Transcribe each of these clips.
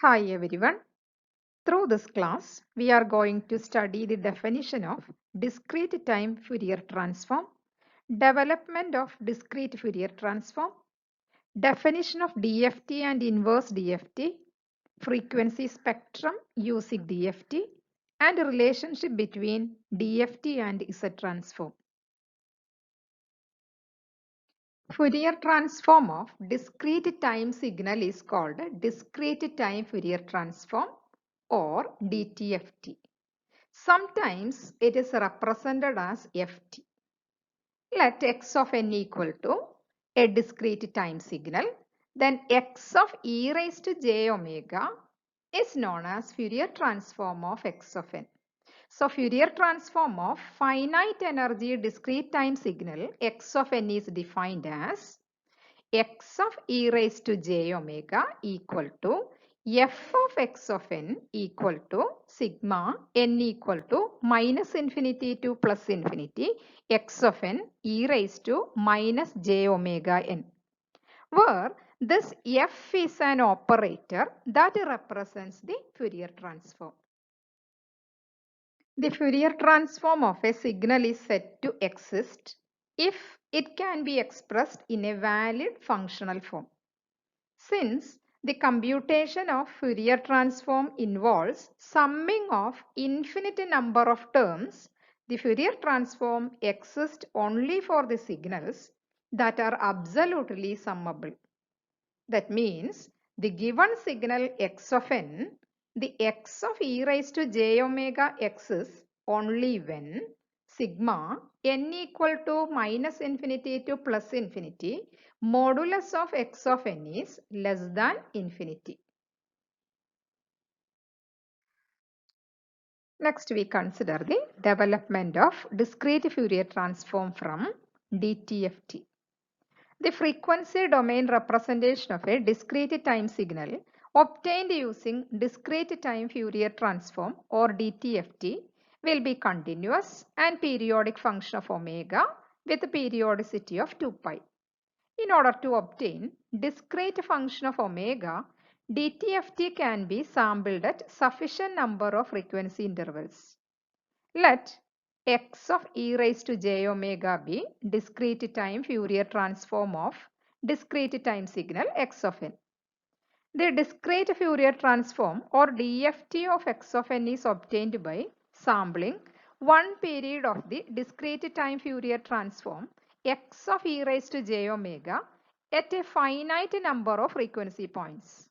Hi everyone. Through this class, we are going to study the definition of discrete time Fourier transform, development of discrete Fourier transform, definition of DFT and inverse DFT, frequency spectrum using DFT, and relationship between DFT and Z transform. Fourier transform of discrete time signal is called discrete time Fourier transform or DTFT. Sometimes it is represented as Ft. Let x of n equal to a discrete time signal, then x of e raised to j omega is known as Fourier transform of x of n. So Fourier transform of finite energy discrete time signal x of n is defined as x of e raised to j omega equal to f of x of n equal to sigma n equal to minus infinity to plus infinity x of n e raised to minus j omega n, where this f is an operator that represents the Fourier transform. The Fourier transform of a signal is said to exist if it can be expressed in a valid functional form. Since the computation of Fourier transform involves summing of infinite number of terms, the Fourier transform exists only for the signals that are absolutely summable. That means the given signal x of n, the x of e raised to j omega exists only when sigma n equal to minus infinity to plus infinity modulus of x of n is less than infinity. Next we consider the development of discrete Fourier transform from DTFT. The frequency domain representation of a discrete time signal obtained using discrete time Fourier transform or DTFT will be continuous and periodic function of omega with a periodicity of 2 pi. In order to obtain discrete function of omega, DTFT can be sampled at sufficient number of frequency intervals. Let x of e raised to j omega be discrete time Fourier transform of discrete time signal x of n. The discrete Fourier transform or DFT of x of n is obtained by sampling one period of the discrete time Fourier transform x of e raised to j omega at a finite number of frequency points.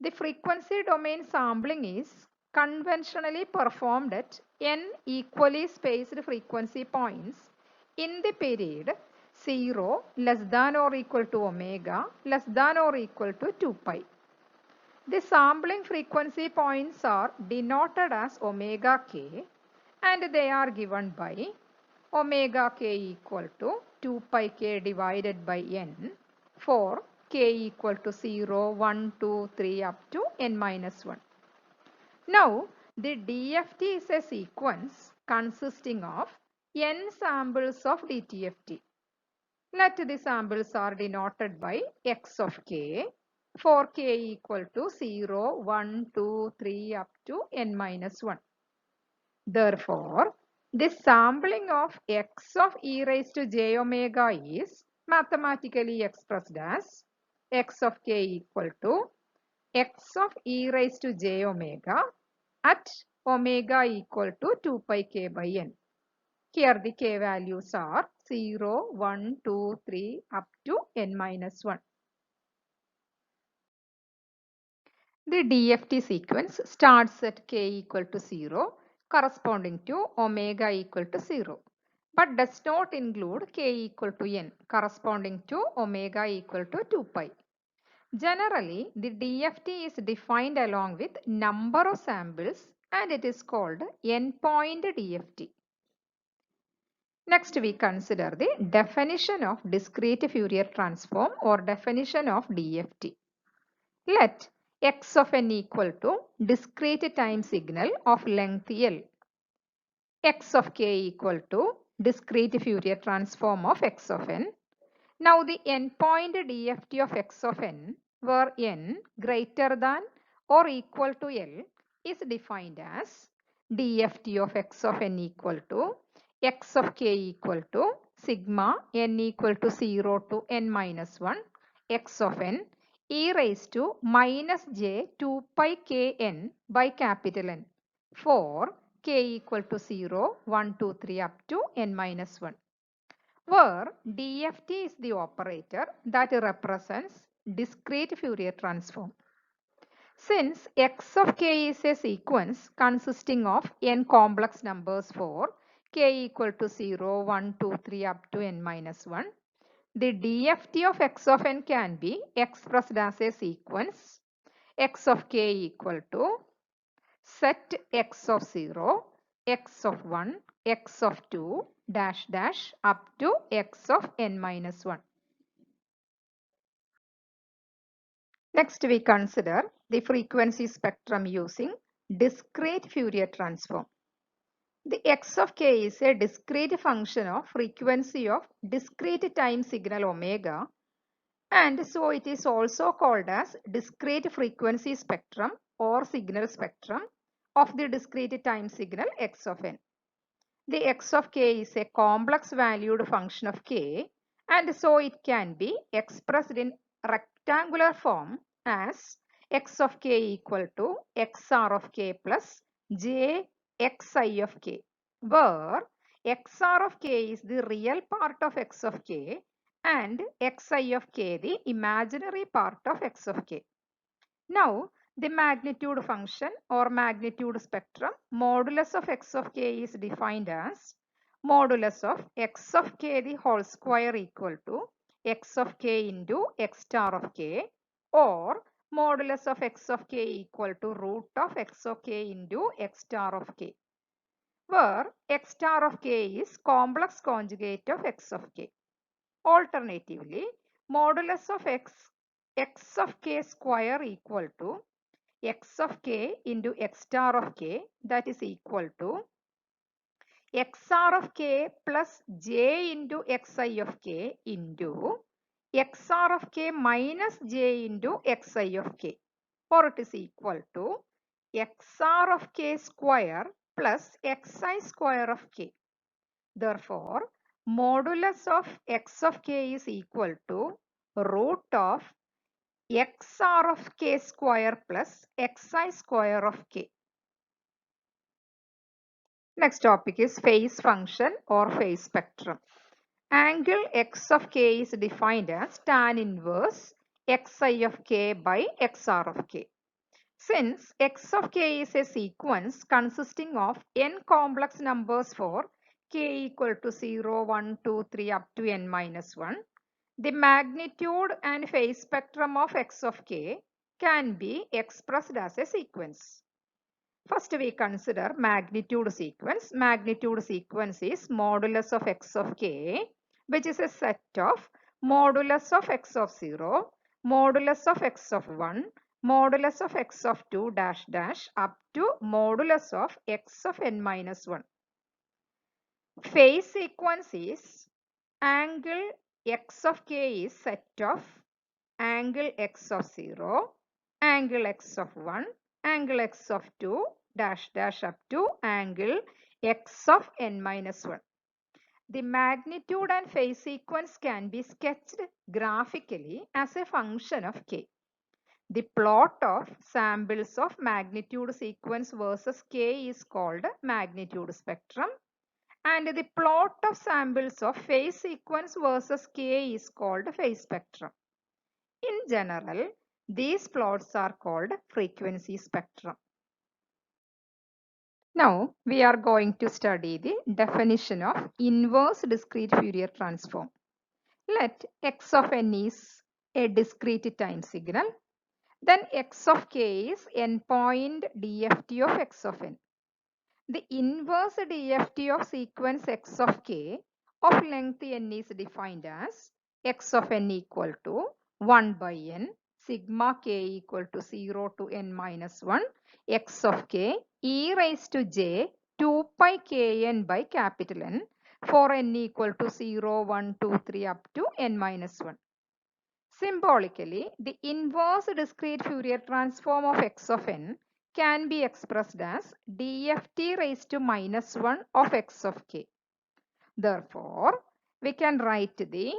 The frequency domain sampling is conventionally performed at n equally spaced frequency points in the period 0 less than or equal to omega less than or equal to 2 pi. The sampling frequency points are denoted as omega k and they are given by omega k equal to 2 pi k divided by n for k equal to 0, 1, 2, 3 up to n minus 1. Now the DFT is a sequence consisting of n samples of DTFT. Let the samples are denoted by x of k for k equal to 0, 1, 2, 3 up to n minus 1. Therefore, the sampling of x of e raised to j omega is mathematically expressed as x of k equal to x of e raised to j omega at omega equal to 2 pi k by n. Here the k values are 0, 1, 2, 3 up to n minus 1. The DFT sequence starts at k equal to 0 corresponding to omega equal to 0 but does not include k equal to n corresponding to omega equal to 2 pi. Generally, the DFT is defined along with number of samples and it is called n-point DFT. Next, we consider the definition of discrete Fourier transform or definition of DFT. Let x of n equal to discrete time signal of length L. X of k equal to discrete Fourier transform of x of n. Now the n-point DFT of x of n where n greater than or equal to L is defined as DFT of x of n equal to x of k equal to sigma n equal to 0 to n minus 1 x of n e raised to minus j 2 pi k n by capital N for k equal to 0, 1, 2, 3 up to n minus 1, where DFT is the operator that represents discrete Fourier transform. Since x of k is a sequence consisting of n complex numbers for k equal to 0, 1, 2, 3 up to n minus 1, the DFT of x of n can be expressed as a sequence x of k equal to set x of 0, x of 1, x of 2, dash dash up to x of n minus 1. Next, we consider the frequency spectrum using discrete Fourier transform. The x of k is a discrete function of frequency of discrete time signal omega, and so it is also called as discrete frequency spectrum or signal spectrum of the discrete time signal x of n. The x of k is a complex valued function of k, and so it can be expressed in rectangular form as x of k equal to xr of k plus j xi of k, where xr of k is the real part of x of k and xi of k the imaginary part of x of k. Now, the magnitude function or magnitude spectrum modulus of x of k is defined as modulus of x of k the whole square equal to x of k into x star of k, or modulus of x of k equal to root of x of k into x star of k, where x star of k is complex conjugate of x of k. Alternatively, modulus of x of k square equal to x of k into x star of k, that is equal to xr of k plus j into xi of k into xr of k minus j into xi of k, or it is equal to xr of k square plus xi square of k. Therefore, modulus of x of k is equal to root of xr of k square plus xi square of k. Next topic is phase function or phase spectrum. Angle x of k is defined as tan inverse xi of k by xr of k. Since x of k is a sequence consisting of n complex numbers for k equal to 0, 1, 2, 3 up to n minus 1, the magnitude and phase spectrum of x of k can be expressed as a sequence. First, we consider magnitude sequence. Magnitude sequence is modulus of x of k, which is a set of modulus of x of 0, modulus of x of 1, modulus of x of 2 dash dash up to modulus of x of n minus 1. Phase sequence is angle x of k is set of angle x of 0, angle x of 1, angle x of 2 dash dash up to angle x of n minus 1. The magnitude and phase sequence can be sketched graphically as a function of k. The plot of samples of magnitude sequence versus k is called magnitude spectrum, and the plot of samples of phase sequence versus k is called phase spectrum. In general, these plots are called frequency spectrum. Now, we are going to study the definition of inverse discrete Fourier transform. Let x of n is a discrete time signal. Then x of k is n-point DFT of x of n. The inverse DFT of sequence x of k of length n is defined as x of n equal to 1 by n sigma k equal to 0 to n minus 1 x of k e raised to j 2 pi k n by capital N for n equal to 0, 1, 2, 3 up to n minus 1. Symbolically, the inverse discrete Fourier transform of x of n can be expressed as DFT raised to minus 1 of x of k. Therefore, we can write the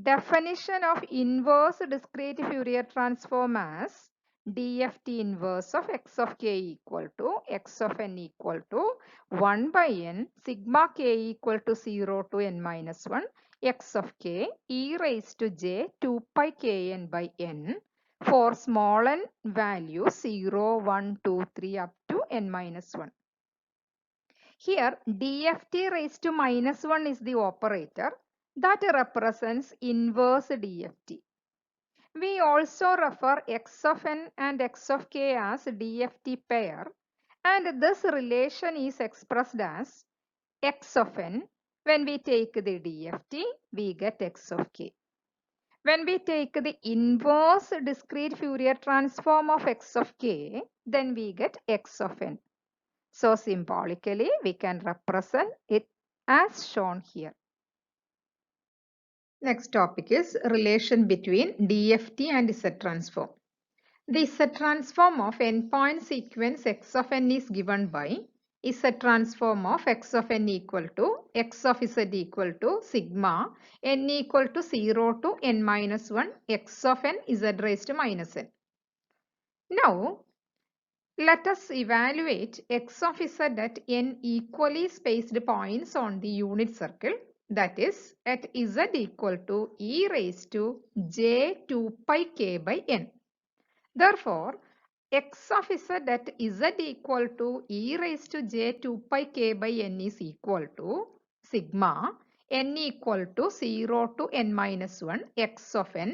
definition of inverse discrete Fourier transform as DFT inverse of x of k equal to x of n equal to 1 by n sigma k equal to 0 to n minus 1 x of k e raised to j 2 pi k n by n for small n values 0, 1, 2, 3 up to n minus 1. Here, DFT raised to minus 1 is the operator that represents inverse DFT. We also refer x of n and x of k as DFT pair, and this relation is expressed as x of n. When we take the DFT, we get x of k. When we take the inverse discrete Fourier transform of x of k, then we get x of n. So symbolically, we can represent it as shown here. Next topic is relation between DFT and Z transform. The Z transform of n-point sequence x of n is given by Z transform of x of n equal to x of z equal to sigma n equal to 0 to n minus 1 x of n z raised to minus n. Now, let us evaluate x of z at n equally spaced points on the unit circle, that is at z equal to e raised to j 2 pi k by n. Therefore, x of z at z equal to e raised to j 2 pi k by n is equal to sigma n equal to 0 to n minus 1 x of n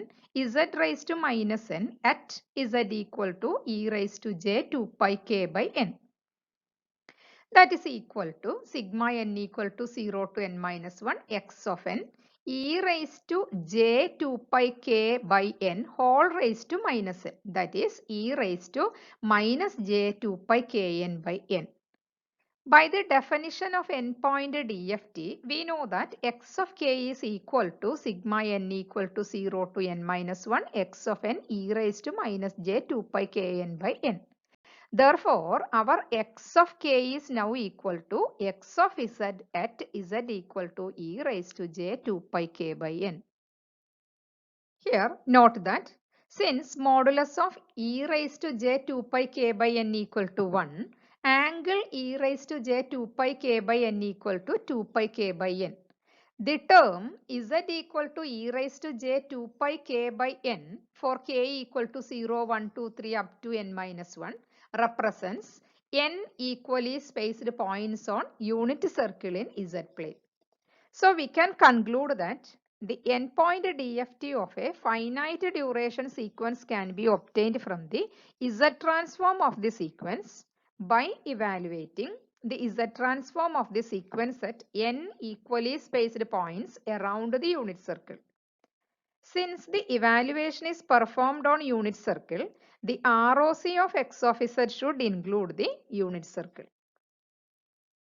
z raised to minus n at z equal to e raised to j 2 pi k by n. That is equal to sigma n equal to 0 to n minus 1 x of n e raised to j 2 pi k by n whole raised to minus n, that is e raised to minus j 2 pi k n by n. By the definition of n-point DFT, we know that x of k is equal to sigma n equal to 0 to n minus 1 x of n e raised to minus j 2 pi k n by n. Therefore, our x of k is now equal to x of z at z equal to e raised to j 2 pi k by n. Here, note that since modulus of e raised to j 2 pi k by n equal to 1, angle e raised to j 2 pi k by n equal to 2 pi k by n. The term z equal to e raised to j 2 pi k by n for k equal to 0, 1, 2, 3 up to n minus 1 represents n equally spaced points on unit circle in z plane. So we can conclude that the n-point DFT of a finite duration sequence can be obtained from the Z transform of the sequence by evaluating the Z transform of the sequence at n equally spaced points around the unit circle. Since the evaluation is performed on unit circle, the ROC of x of z should include the unit circle.